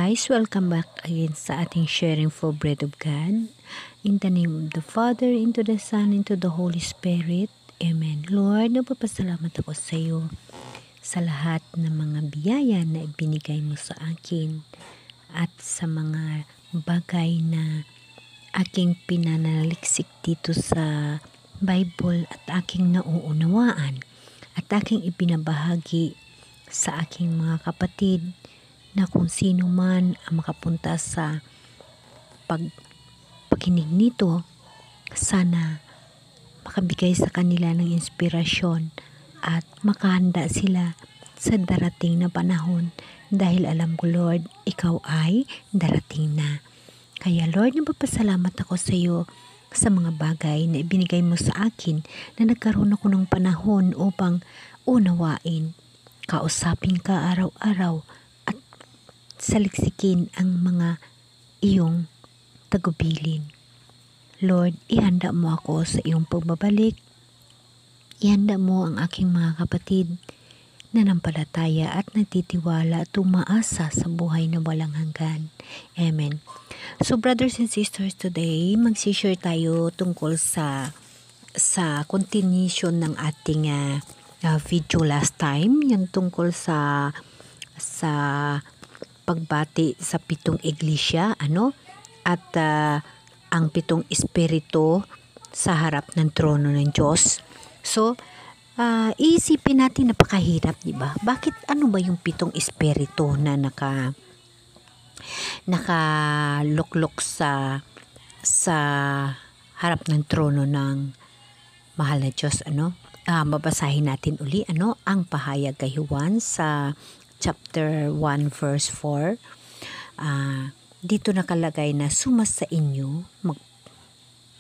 guys, welcome back again sa ating sharing for bread of God. In the name of the Father, into the Son, into the Holy Spirit. Amen. Lord, nagpapasalamat ako sa iyo sa lahat ng mga biyaya na ibinigay mo sa akin at sa mga bagay na aking pinanaliksik dito sa Bible at aking nauunawaan at aking ibinabahagi sa aking mga kapatid na kung sino man ang makapunta sa pagkinig nito, sana makabigay sa kanila ng inspirasyon at makahanda sila sa darating na panahon dahil alam ko, Lord, ikaw ay darating na. Kaya Lord, nagpapasalamat ako sa iyo sa mga bagay na ibinigay mo sa akin na nagkaroon ako ng panahon upang unawain, kausapin ka araw-araw at saliksikin ang mga iyong tagubilin. Lord, ihanda mo ako sa iyong pagbabalik. Ihanda mo ang aking mga kapatid na nampalataya at nagtitiwala at umaasa sa buhay na walang hanggan. Amen. So brothers and sisters, today magsishare tayo tungkol sa continuation ng ating video last time. Yung tungkol sa pagbati sa 7 iglesia, at ang 7 espiritu sa harap ng trono ng Diyos. So, iisipin natin, napakahirap, di ba? Bakit ano ba yung 7 espiritu na nakaluklok sa harap ng trono ng mahal na Diyos, babasahin natin uli, ang pahayag kay Juan sa chapter 1 verse 4. Dito nakalagay na sumas sa inyo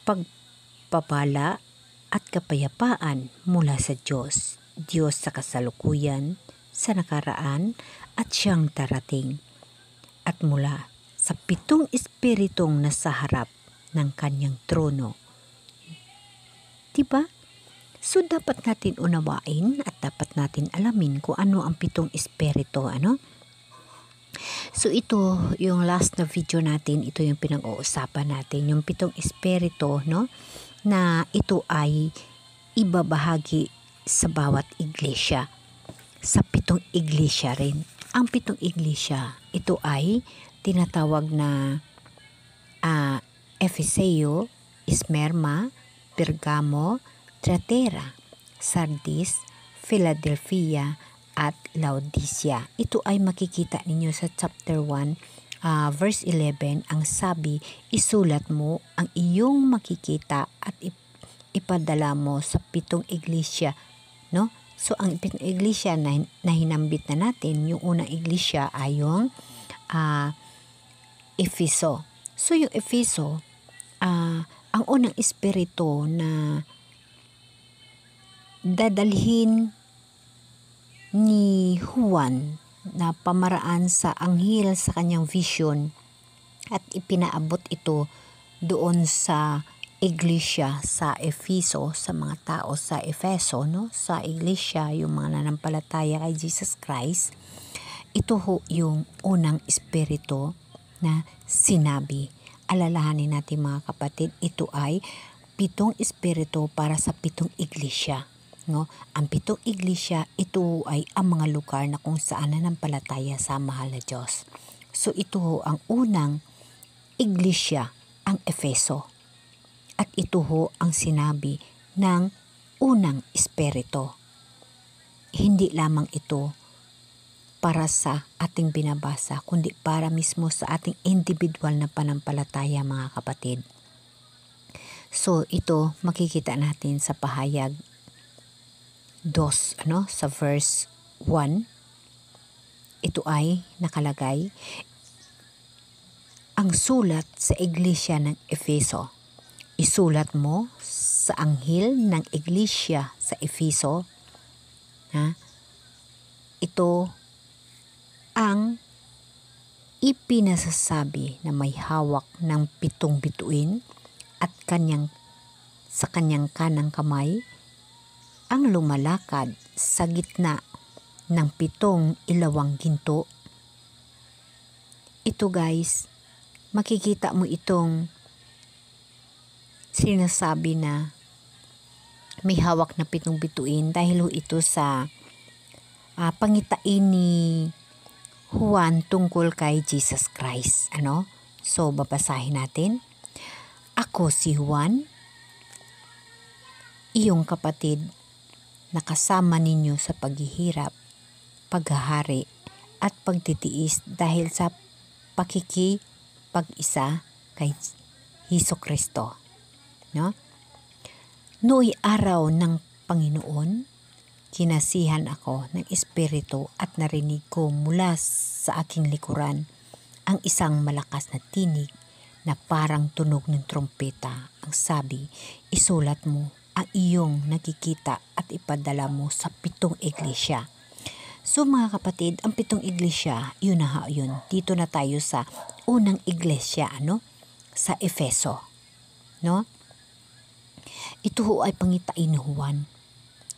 magpagpapala at kapayapaan mula sa Diyos sa kasalukuyan, sa nakaraan at siyang darating, at mula sa 7 espiritong nasa harap ng kanyang trono. Diba? So dapat natin unawain at dapat natin alamin kung ano ang 7 espiritu, So ito, yung last na video natin, ito yung pinag-uusapan natin, yung 7 espiritu, na ito ay ibabahagi sa bawat iglesia. Sa 7 iglesia rin. Ang 7 iglesia, ito ay tinatawag na Efeseo, Smyrna, Pergamo, Thyatira, Sardis, Philadelphia, at Laodicea. Ito ay makikita ninyo sa chapter 1, verse 11. Ang sabi, isulat mo ang iyong makikita at ipadala mo sa 7 iglesia. So, ang 7 iglesia na hinambit na natin, yung unang iglesia ay yung Efeso. So, yung Efeso, ang unang espiritu na dadalhin ni Juan na pamaraan sa anghel sa kanyang vision at ipinaabot ito doon sa iglesia sa Efeso, sa mga tao sa Efeso, sa iglesia, yung mga nanampalataya kay Jesus Christ. Ito yung unang espiritu na sinabi. Alalahanin natin mga kapatid, ito ay 7 espiritu para sa 7 iglesia. Ang 7 iglesia, ito ay ang mga lugar na kung saan nanampalataya sa mahal na Diyos. So ito ang unang iglesia, ang Efeso. At ito ang sinabi ng unang espiritu. Hindi lamang ito para sa ating binabasa, kundi para mismo sa ating individual na panampalataya, mga kapatid. So ito makikita natin sa pahayag 2, sa verse 1. Ito ay nakalagay, ang sulat sa iglesia ng Efeso. Isulat mo sa anghel ng iglesia sa Efeso. Ito ang ipinasasabi na may hawak ng 7 bituin at sa kanyang kanang kamay, ang lumalakad sa gitna ng 7 ilawang ginto. ito guys, makikita mo itong sinasabi na may hawak na 7 bituin dahil ho ito sa pangitain ni Juan tungkol kay Jesus Christ. So, babasahin natin. Ako si Juan, iyong kapatid, na kasama ninyo sa paghihirap, paghahari, at pagtitiis dahil sa pakikipag-isa kay Hesukristo. Nooy araw ng Panginoon, kinasihan ako ng Espiritu at narinig ko mula sa aking likuran ang isang malakas na tinig na parang tunog ng trompeta. Ang sabi, isulat mo ang iyong nakikita at ipadala mo sa 7 iglesia. So mga kapatid, ang 7 iglesia, yun. Dito na tayo sa unang iglesia, sa Efeso. Ito ho ay pangitain ni Juan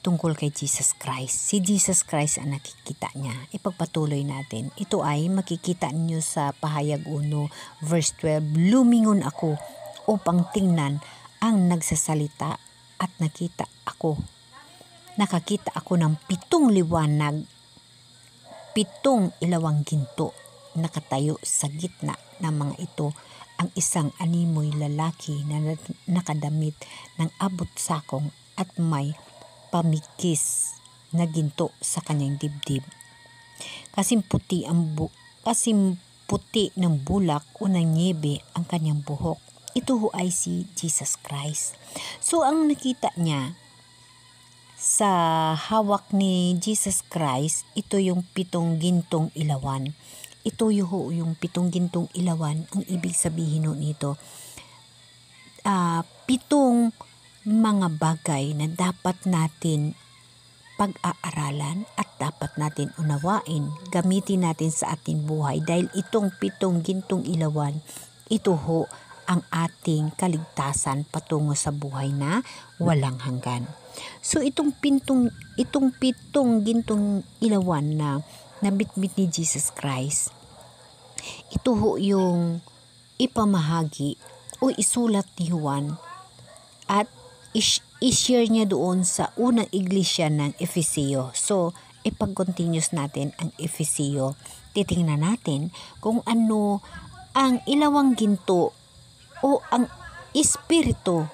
tungkol kay Jesus Christ. Si Jesus Christ ang nakikita niya. Ipagpatuloy natin. Ito ay makikita niyo sa pahayag 1, verse 12. Lumingon ako upang tingnan ang nagsasalita at nakakita ako ng 7 liwanag, 7 ilawang ginto, nakatayo sa gitna ng mga ito ang isang animoy lalaki na nakadamit ng abot sakong at may pamikis na ginto sa kanyang dibdib. Kasing puti ng bulak o ng niebe ang kanyang buhok. Ito ho ay si Jesus Christ. So ang nakita niya sa hawak ni Jesus Christ, ito yung 7 gintong ilawan. Ito yung 7 gintong ilawan. Ang ibig sabihin nito, 7 mga bagay na dapat natin pag-aaralan at dapat natin unawain, gamitin natin sa ating buhay dahil itong 7 gintong ilawan, ito ho ang ating kaligtasan patungo sa buhay na walang hanggan. So itong 7 gintong ilawan na nabitbit ni Jesus Christ, ito ho yung ipamahagi o isulat ni Juan at i-share niya doon sa unang iglesia ng Efesio. So ipag-continuous natin ang Efesio. Titingnan natin kung ano ang ilawang ginto o ang espiritu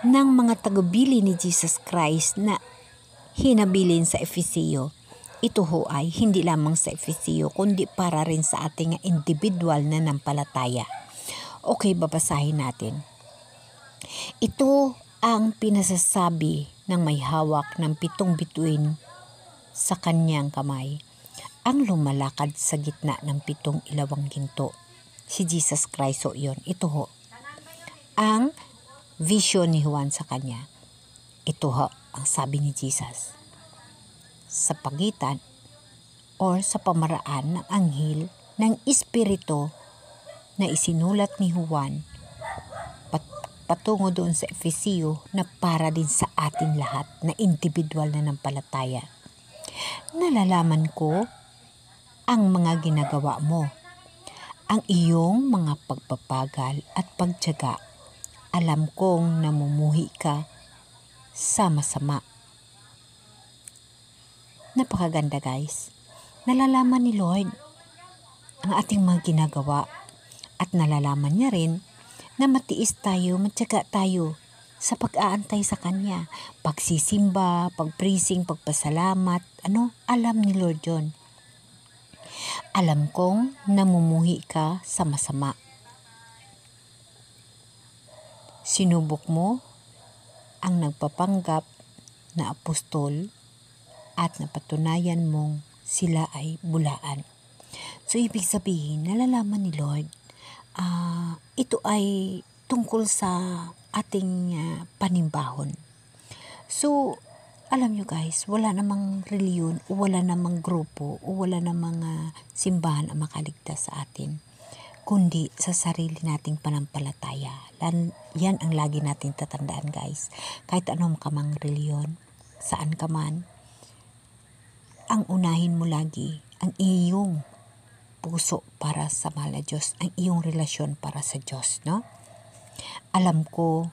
ng mga tagabili ni Jesus Christ na hinabilin sa Efesio. Ito ho ay hindi lamang sa Efesio kundi para rin sa ating individual na nampalataya. Okay, babasahin natin. Ito ang pinasasabi ng may hawak ng 7 bituin sa kanyang kamay. Ang lumalakad sa gitna ng 7 ilawang ginto. Si Jesus Christ ho yun. Ito ho ang vision ni Juan sa kanya. Ito ho ang sabi ni Jesus. Sa pagitan or sa pamaraan ng anghel ng Espiritu na isinulat ni Juan patungo doon sa Efesio na para din sa ating lahat na individual na nampalataya. Nalalaman ko ang mga ginagawa mo, ang iyong mga pagpapagal at pagtiyaga. Alam kong namumuhi ka sa masama. Napakaganda guys. Nalalaman ni Lord ang ating mga ginagawa at nalalaman niya rin na matiis tayo, matyaga tayo sa pag-aantay sa Kanya. Pagsisimba, pagprising, pagpasalamat, alam ni Lord yun. Alam kong namumuhi ka sa masama. Sinubok mo ang nagpapanggap na apostol at napatunayan mong sila ay bulaan. So, ibig sabihin, nalalaman ni Lord, ito ay tungkol sa ating panimbahon. So, alam nyo guys, wala namang reliyon o wala namang grupo o wala namang simbahan ang makaligtas sa atin, kundi sa sarili nating panampalataya. Yan ang lagi natin tatandaan guys. Kahit anong kamang reliyon, saan ka man, ang unahin mo lagi ang iyong puso para sa mahal na Diyos, ang iyong relasyon para sa Diyos, no? Alam ko,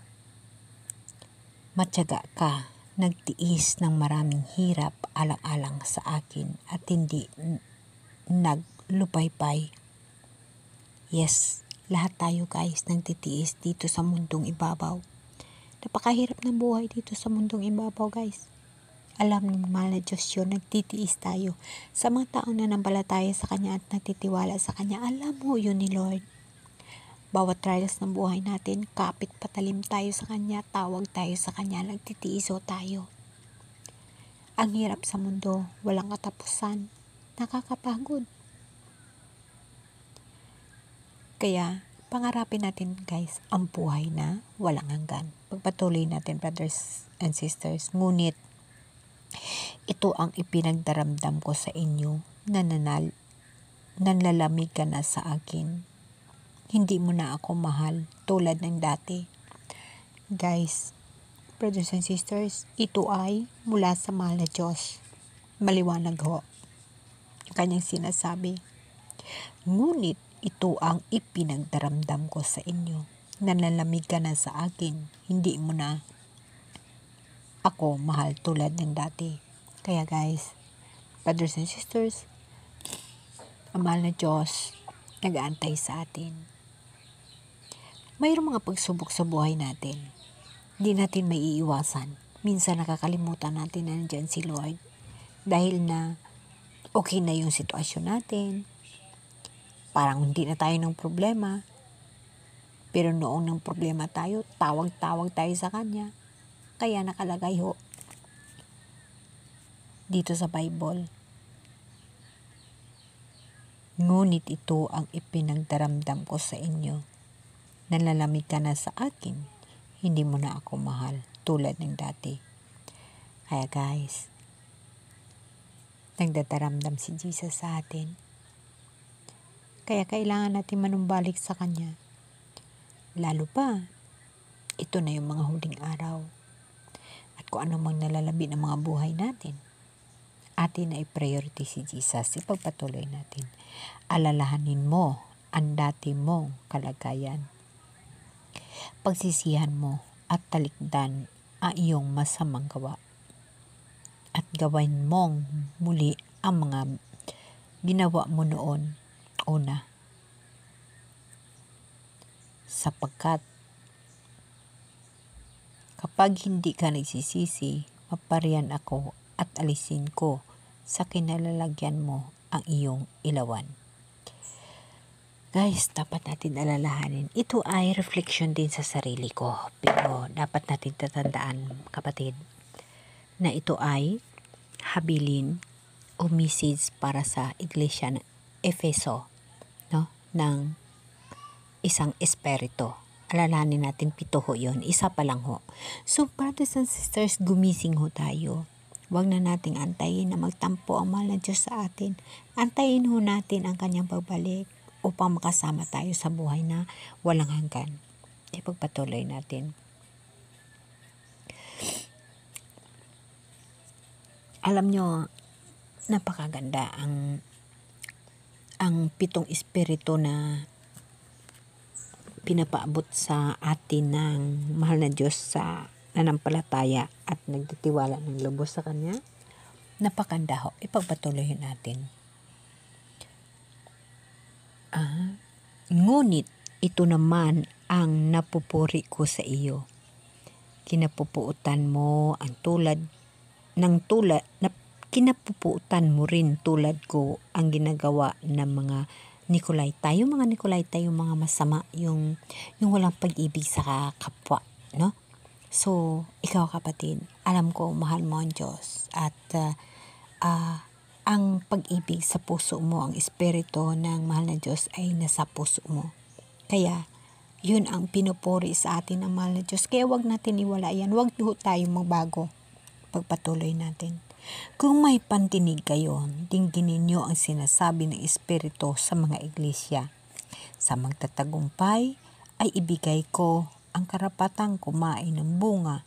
matyaga ka, nagtiis ng maraming hirap alang-alang sa akin at hindi naglupaypay. Yes, lahat tayo guys nagtitiis dito sa mundong ibabaw. Napakahirap ng buhay dito sa mundong ibabaw guys. Alam ng mahal na Diyos yun, nagtitiis tayo. Sa mga taong nanampalataya sa Kanya at nagtitiwala sa Kanya, alam mo yun ni Lord. Bawat trials ng buhay natin, kapit patalim tayo sa Kanya, tawag tayo sa Kanya, nagtitiiso tayo. Ang hirap sa mundo, walang katapusan, nakakapagod. Kaya, pangarapin natin guys, ang buhay na walang hanggan. Pagpatuloy natin brothers and sisters, ngunit, ito ang ipinagdaramdam ko sa inyo, nanlalamig ka na sa akin. Hindi mo na ako mahal tulad ng dati. Guys, brothers and sisters, ito ay mula sa mahal na Diyos. Maliwanag ho. Yung kanyang sinasabi. Ngunit ito ang ipinagdaramdam ko sa inyo. Nanlalamig ka na sa akin. Hindi mo na ako mahal tulad ng dati. Kaya guys, brothers and sisters, ang mahal na Diyos nag-aantay sa atin. Mayroong mga pagsubok sa buhay natin. Hindi natin may iiwasan. Minsan nakakalimutan natin na nandiyan si Lord. Dahil na okay na yung sitwasyon natin. Parang hindi na tayo ng problema. Pero noong ng problema tayo, tawag-tawag tayo sa Kanya. Kaya nakalagay ho dito sa Bible. Ngunit ito ang ipinagdaramdam ko sa inyo. Nanlalamig ka na sa akin. Hindi mo na ako mahal tulad ng dati. Kaya guys, nagdadaramdam si Jesus sa atin. Kaya kailangan natin manumbalik sa Kanya. Lalo pa, ito na yung mga huling araw. At kung ano mang nalalabi ng mga buhay natin, atin na i-priority si Jesus. Ipagpatuloy natin. Alalahanin mo ang dati mong kalagayan. Pagsisihan mo at talikdan ang iyong masamang gawa. At gawin mong muli ang mga ginawa mo noon una. Sapagkat kapag hindi ka nagsisisi, maparian ako at alisin ko sa kinalalagyan mo ang iyong ilawan. Guys, dapat natin alalahanin. Ito ay reflection din sa sarili ko. Pero dapat natin tatandaan, kapatid, na ito ay habilin o message para sa iglesia ng Efeso, no? Ng isang espiritu. Alalahanin natin, 7 ho yun. Isa pa lang ho. So, brothers and sisters, gumising ho tayo. Huwag na nating antayin na magtampo ang mahal na Diyos sa atin. Antayin ho natin ang Kanyang pagbalik upang makasama tayo sa buhay na walang hanggan. Ipagpatuloy natin. Alam nyo, napakaganda ang 7 espiritu na pinapaabot sa atin ng mahal na Diyos sa nanampalataya at nagtitiwala ng lubos sa Kanya. Napakaganda ho. Ipagpatuloy natin. Ngunit ito naman ang napupuri ko sa iyo. Kinapupuutan mo ang kinapupuutan mo rin tulad ko ang ginagawa ng mga Nicolaita. Yung mga Nicolaita, yung mga masama, yung walang pag-ibig sa kapwa, no? So, ikaw kapatid, alam ko mahal mo ang Diyos at ang pag-ibig sa puso mo, ang espiritu ng mahal na Diyos ay nasa puso mo. Kaya, yun ang pinupuri sa atin ng mahal na Diyos. Kaya wag natin iwala yan. Wag tayong magbago. Pagpatuloy natin. Kung may pantinig kayo, dingginin niyo ang sinasabi ng Espiritu sa mga iglesia. Sa magtatagumpay ay ibigay ko ang karapatang kumain ng bunga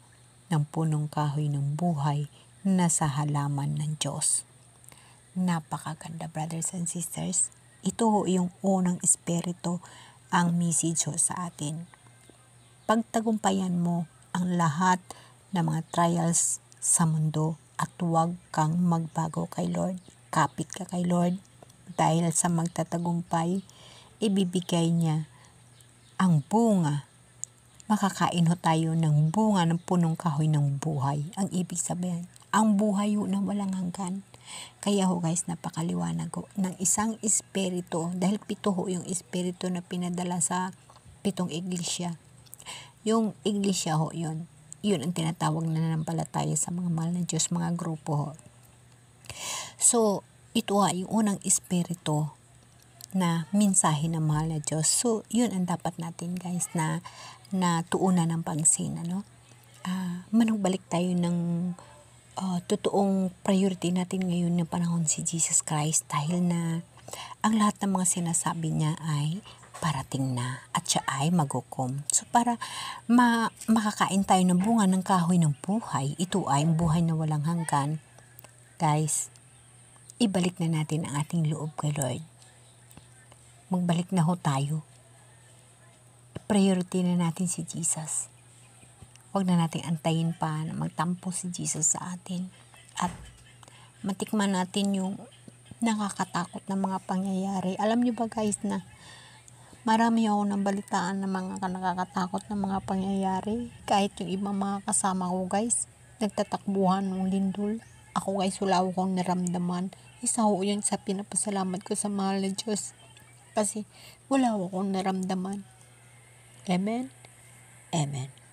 ng punong kahoy ng buhay na sa halaman ng Diyos. Napakaganda brothers and sisters. Ito ho yung unang espiritu ang message ho sa atin. Pagtagumpayan mo ang lahat ng mga trials sa mundo at huwag kang magbago kay Lord. Kapit ka kay Lord dahil sa magtatagumpay, ibibigay niya ang bunga. Makakain ho tayo ng bunga ng punong kahoy ng buhay. Ang ibig sabihin, ang buhay ho na walang hanggan. Kaya ho guys, napakaliwanag ho ng isang espiritu, dahil 7 ho yung espiritu na pinadala sa 7 iglesia. Yung iglesia ho yun ang tinatawag na nanampalataya sa mga mahal na Diyos, mga grupo ho. So, ito yung unang espiritu na mensahe ng mahal na Diyos. So, yun ang dapat natin guys na tuunan ng pansin. Manugbalik tayo ng totoong priority natin ngayon na panahon si Jesus Christ, dahil na ang lahat ng mga sinasabi niya ay parating na at siya ay maghukom. So para makakain tayo ng bunga ng kahoy ng buhay, ito ay buhay na walang hanggan. Guys, ibalik na natin ang ating loob kay Lord. Magbalik na ho tayo. Priority na natin si Jesus. Huwag na natin antayin pa na magtampo si Jesus sa atin. At matikman natin yung nakakatakot na mga pangyayari. Alam niyo ba guys na marami ako nabalitaan ng mga nakakatakot na mga pangyayari. Kahit yung ibang mga kasama ko guys, nagtatakbuhan ng lindol. Ako guys, wala akong naramdaman. Isa ho yun sa pinapasalamat ko sa mahal na Diyos. Kasi wala akong naramdaman. Amen? Amen.